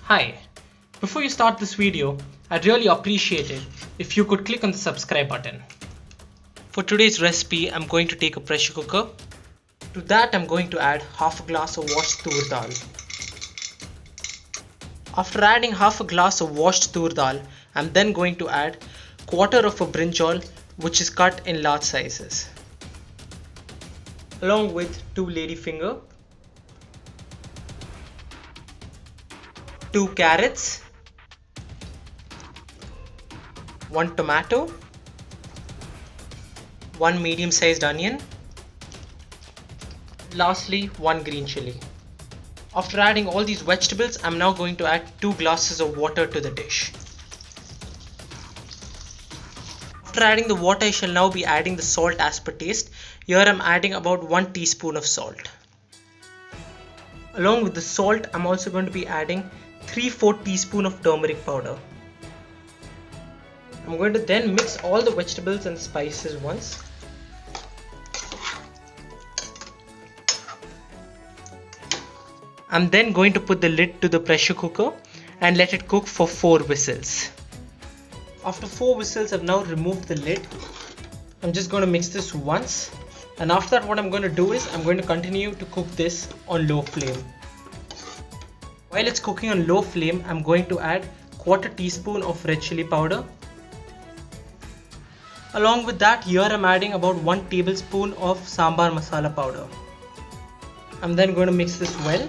Hi, before you start this video, I'd really appreciate it if you could click on the subscribe button. For today's recipe, I'm going to take a pressure cooker. To that, I'm going to add half a glass of washed tur dal. After adding half a glass of washed tur dal, I'm then going to add quarter of a brinjal, which is cut in large sizes, along with 2 ladyfinger, 2 carrots, 1 tomato, 1 medium-sized onion, lastly 1 green chili. After adding all these vegetables, I'm now going to add 2 glasses of water to the dish. After adding the water, I shall now be adding the salt as per taste. Here I'm adding about 1 teaspoon of salt. Along with the salt, I'm also going to be adding 3/4 teaspoon of turmeric powder. I'm going to then mix all the vegetables and spices once. I'm then going to put the lid to the pressure cooker and let it cook for 4 whistles. After 4 whistles, I've now removed the lid. I'm just going to mix this once, and after that what I'm going to do is I'm going to continue to cook this on low flame. While it's cooking on low flame, I'm going to add 1/4 teaspoon of red chili powder. Along with that, here I'm adding about 1 tablespoon of sambar masala powder. I'm then going to mix this well.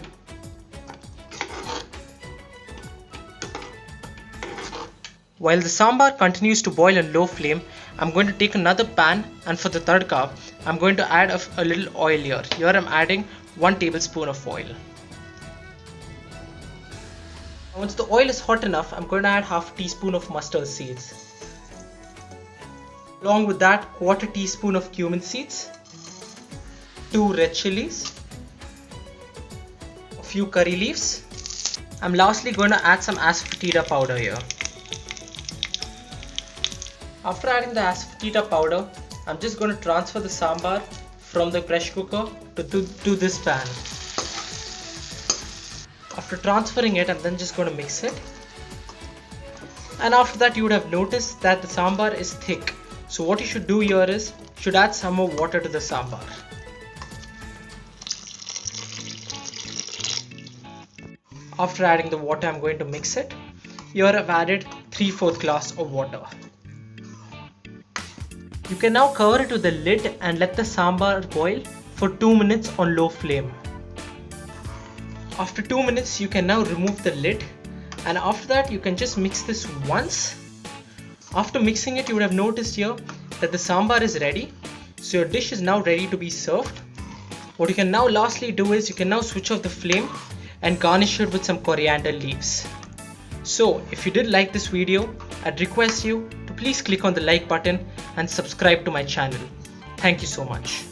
While the sambar continues to boil on low flame, I'm going to take another pan, and for the tadka, I'm going to add a little oil here. Here I'm adding 1 tablespoon of oil. Once the oil is hot enough, I'm going to add half a teaspoon of mustard seeds. Along with that, 1/4 teaspoon of cumin seeds, 2 red chilies, a few curry leaves. I'm lastly going to add some asafoetida powder here. After adding the asafoetida powder, I'm just going to transfer the sambar from the pressure cooker to this pan. After transferring it, I'm then just going to mix it. And after that, you would have noticed that the sambar is thick. So what you should do here is, you should add some more water to the sambar. After adding the water, I'm going to mix it. Here I've added 3/4 glass of water. You can now cover it with the lid and let the sambar boil for 2 minutes on low flame. After 2 minutes, you can now remove the lid, and after that you can just mix this once. After mixing it, you would have noticed here that the sambar is ready. So your dish is now ready to be served. What you can now lastly do is you can now switch off the flame and garnish it with some coriander leaves. So if you did like this video, I'd request you to please click on the like button and subscribe to my channel. Thank you so much.